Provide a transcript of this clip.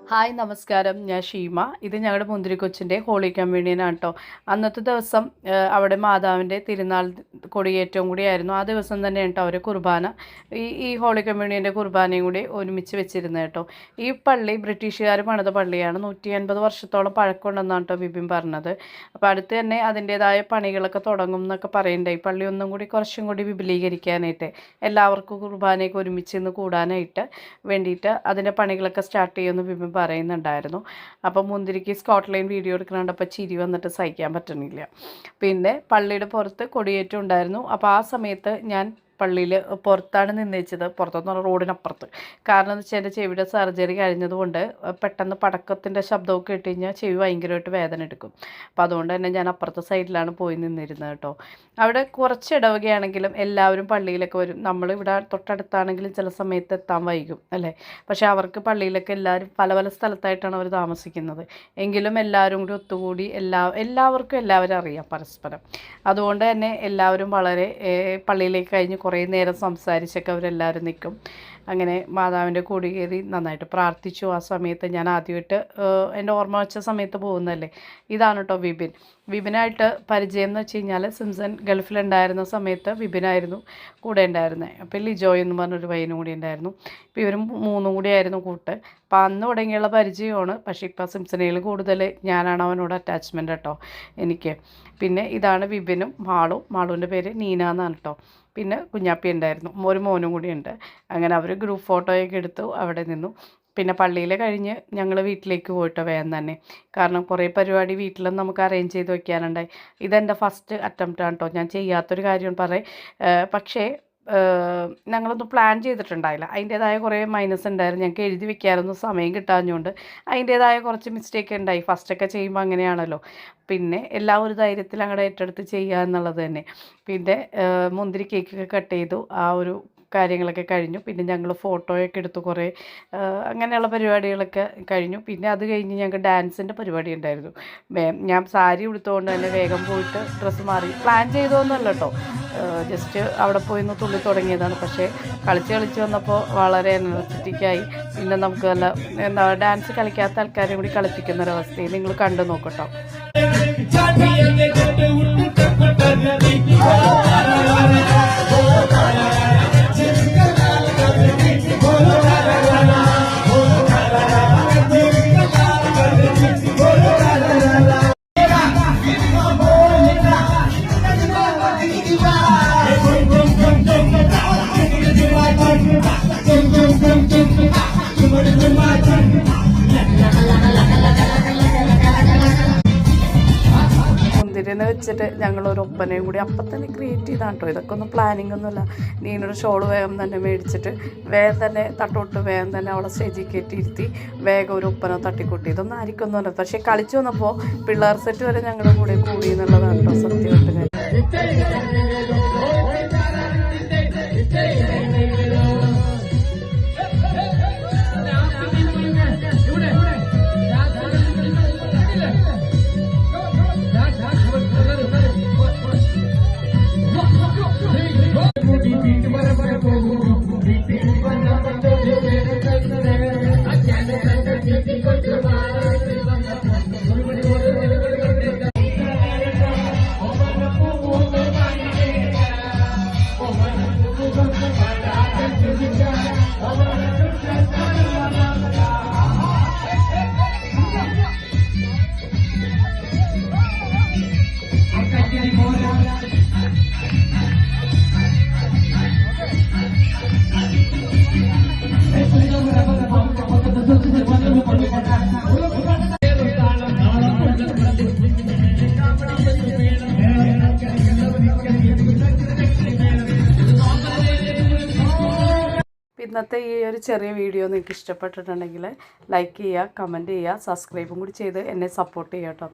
Hi നമസ്കാരം, ഞാൻ ഷീമ. ഇത് ഞങ്ങളുടെ മുന്തിരിക്കൊച്ചിൻ്റെ ഹോളി കമ്മ്യൂണിയനാണ് കേട്ടോ. അന്നത്തെ ദിവസം അവിടെ മാതാവിൻ്റെ തിരുനാൾ കൊടിയേറ്റവും കൂടിയായിരുന്നു. ആ ദിവസം തന്നെ കേട്ടോ അവർ കുർബാന ഈ ഹോളി കമ്മ്യൂണിയൻ്റെ കുർബാനയും കൂടി ഒരുമിച്ച് വെച്ചിരുന്നത് കേട്ടോ. ഈ പള്ളി ബ്രിട്ടീഷുകാർ പണിത പള്ളിയാണ്. 150 വർഷത്തോളം പഴക്കമുണ്ടെന്നാണ് കേട്ടോ ബിബിൻ പറഞ്ഞത്. അപ്പോൾ അടുത്ത് തന്നെ അതിൻ്റേതായ പണികളൊക്കെ തുടങ്ങും എന്നൊക്കെ പറയുന്നുണ്ടായി. പള്ളി ഒന്നും കൂടി കുറച്ചും കൂടി വിപുലീകരിക്കാനായിട്ട്, എല്ലാവർക്കും കുർബാനയൊക്കെ ഒരുമിച്ച് നിന്ന് കൂടാനായിട്ട് വേണ്ടിയിട്ട് അതിൻ്റെ പണികളൊക്കെ സ്റ്റാർട്ട് ചെയ്യുമെന്ന് ബിബിൻ പറയുന്നുണ്ടായിരുന്നു. അപ്പം മുന്തിരിക്ക് സ്കോട്ട്ലൈൻ വീഡിയോ എടുക്കണോണ്ടപ്പോൾ ചിരി വന്നിട്ട് സഹിക്കാൻ പറ്റണില്ല. പിന്നെ പള്ളിയുടെ പുറത്ത് കൊടിയേറ്റം ഉണ്ടായിരുന്നു. അപ്പോൾ ആ സമയത്ത് ഞാൻ പള്ളിയിൽ പുറത്താണ് നിന്നേച്ചത്. പുറത്തെന്ന് പറഞ്ഞാൽ റോഡിനപ്പുറത്ത്. കാരണം എന്ന് വെച്ചാൽ എൻ്റെ ചെവിയുടെ സർജറി കഴിഞ്ഞതുകൊണ്ട് പെട്ടെന്ന് പടക്കത്തിൻ്റെ ശബ്ദമൊക്കെ കേട്ട് കഴിഞ്ഞാൽ ചെവി ഭയങ്കരമായിട്ട് വേദന എടുക്കും. അപ്പോൾ അതുകൊണ്ട് തന്നെ ഞാൻ അപ്പുറത്തെ സൈഡിലാണ് പോയി നിന്നിരുന്നത് കേട്ടോ. അവിടെ കുറച്ച് ഇടവകയാണെങ്കിലും എല്ലാവരും പള്ളിയിലൊക്കെ വരും. നമ്മളിവിടെ തൊട്ടടുത്താണെങ്കിലും ചില സമയത്ത് എത്താൻ വൈകും അല്ലേ. പക്ഷേ അവർക്ക് പള്ളിയിലൊക്കെ എല്ലാവരും പല പല സ്ഥലത്തായിട്ടാണ് അവർ താമസിക്കുന്നത്. എങ്കിലും എല്ലാവരും കൂടി ഒത്തുകൂടി എല്ലാവർക്കും എല്ലാവരും അറിയാം പരസ്പരം. അതുകൊണ്ട് തന്നെ എല്ലാവരും വളരെ പള്ളിയിലേക്ക് കഴിഞ്ഞ് കുറേ നേരം സംസാരിച്ചൊക്കെ അവരെല്ലാവരും നിൽക്കും. അങ്ങനെ മാതാവിൻ്റെ കൊടി കയറി നന്നായിട്ട് പ്രാർത്ഥിച്ചു. ആ സമയത്ത് ഞാൻ ആദ്യമായിട്ട് എൻ്റെ ഓർമ്മ വെച്ച സമയത്ത് പോകുന്നതല്ലേ. ഇതാണ് കേട്ടോ വിപിനായിട്ട് പരിചയം എന്ന് വെച്ച് കഴിഞ്ഞാൽ സിംസൺ ഗൾഫിലുണ്ടായിരുന്ന സമയത്ത് വിപിനായിരുന്നു കൂടെ ഉണ്ടായിരുന്നത്. അപ്പോൾ ലിജോയ് എന്ന് പറഞ്ഞൊരു പയ്യനും കൂടി ഉണ്ടായിരുന്നു. ഇപ്പോൾ ഇവരും മൂന്നും കൂടിയായിരുന്നു കൂട്ട്. അപ്പോൾ അന്ന് തുടങ്ങിയുള്ള പരിചയമാണ്. പക്ഷേ ഇപ്പോൾ സിംസണയിൽ കൂടുതൽ ഞാനാണ് അവനോട് അറ്റാച്ച്മെൻറ്റ് കേട്ടോ എനിക്ക്. പിന്നെ ഇതാണ് വിപിനും മാളുവിൻ്റെ പേര് നീന എന്നാണ് കേട്ടോ. പിന്നെ കുഞ്ഞാപ്പി ഉണ്ടായിരുന്നു, ഒരു മോനും കൂടി ഉണ്ട്. അങ്ങനെ അവർ ഗ്രൂപ്പ് ഫോട്ടോയൊക്കെ എടുത്തു, അവിടെ നിന്നു. പിന്നെ പള്ളിയിൽ കഴിഞ്ഞ് ഞങ്ങൾ വീട്ടിലേക്ക് പോയിട്ടോ വേഗം തന്നെ. കാരണം കുറേ പരിപാടി വീട്ടിലും നമുക്ക് അറേഞ്ച് ചെയ്ത് വയ്ക്കാനുണ്ടായി. ഇതെൻ്റെ ഫസ്റ്റ് അറ്റംപ്റ്റാണ് കേട്ടോ. ഞാൻ ചെയ്യാത്തൊരു കാര്യം പക്ഷേ ഞങ്ങളൊന്നും പ്ലാൻ ചെയ്തിട്ടുണ്ടായില്ല. അതിൻ്റേതായ കുറേ മൈനസ് ഉണ്ടായിരുന്നു. ഞങ്ങൾക്ക് എഴുതി വെക്കാനൊന്നും സമയം കിട്ടാഞ്ഞുകൊണ്ട് അതിൻ്റേതായ കുറച്ച് മിസ്റ്റേക്ക് ഉണ്ടായി. ഫസ്റ്റൊക്കെ ചെയ്യുമ്പോൾ അങ്ങനെയാണല്ലോ. പിന്നെ എല്ലാം ഒരു ധൈര്യത്തിൽ അങ്ങോട്ട് ഏറ്റെടുത്ത് ചെയ്യുക എന്നുള്ളത് തന്നെ. പിന്നെ മുന്തിരി കേക്കൊക്കെ കട്ട് ചെയ്തു. ആ ഒരു കാര്യങ്ങളൊക്കെ കഴിഞ്ഞു. പിന്നെ ഞങ്ങൾ ഫോട്ടോയൊക്കെ എടുത്തു കുറേ. അങ്ങനെയുള്ള പരിപാടികളൊക്കെ കഴിഞ്ഞു. പിന്നെ അത് കഴിഞ്ഞ് ഞങ്ങൾക്ക് ഡാൻസിൻ്റെ പരിപാടി ഉണ്ടായിരുന്നു. ഞാൻ സാരി ഉടുത്തുകൊണ്ട് തന്നെ വേഗം പോയിട്ട് ഡ്രസ്സ് മാറി. പ്ലാൻ ചെയ്തോന്നല്ല കേട്ടോ, ജസ്റ്റ് അവിടെ പോയി ഒന്ന് തുള്ളി തുടങ്ങിയതാണ്. പക്ഷേ കളിച്ച് വന്നപ്പോൾ വളരെ എനർജറ്റിക്കായി. പിന്നെ നമുക്ക് നല്ല ഡാൻസ് കളിക്കാത്ത ആൾക്കാരെയും കൂടി കളിപ്പിക്കുന്നൊരവസ്ഥയിൽ നിങ്ങൾ കണ്ടു നോക്കട്ടോ. മുന്തിരിനെ വെച്ചിട്ട് ഞങ്ങളൊരു ഒപ്പനയും കൂടി അപ്പം തന്നെ ക്രിയേറ്റ് ചെയ്താണ് കേട്ടോ. ഇതൊക്കെ ഒന്നും പ്ലാനിങ് ഒന്നുമില്ല. നീനൊരു ഷോൾ വേഗം തന്നെ മേടിച്ചിട്ട് വേഗം തന്നെ തട്ടോട്ട് വേഗം തന്നെ അവളെ സ്റ്റേജിൽ കയറ്റിയിരുത്തി വേഗം ഒരു ഒപ്പന തട്ടിക്കൂട്ടി. ഇതൊന്നും ആയിരിക്കൊന്നുമല്ല. പക്ഷേ കളിച്ചു വന്നപ്പോൾ പിള്ളേർ സെറ്റ് വരെ ഞങ്ങളുടെ കൂടെ കൂടി എന്നുള്ളതാണ് കേട്ടോ സത്യമായിട്ട്. ഇന്നത്തെ ഈ ഒരു ചെറിയ വീഡിയോ നിങ്ങൾക്ക് ഇഷ്ടപ്പെട്ടിട്ടുണ്ടെങ്കിൽ ലൈക്ക് ചെയ്യുക, കമൻറ്റ് ചെയ്യുക, സബ്സ്ക്രൈബും കൂടി ചെയ്ത് എന്നെ സപ്പോർട്ട് ചെയ്യുക കേട്ടോ.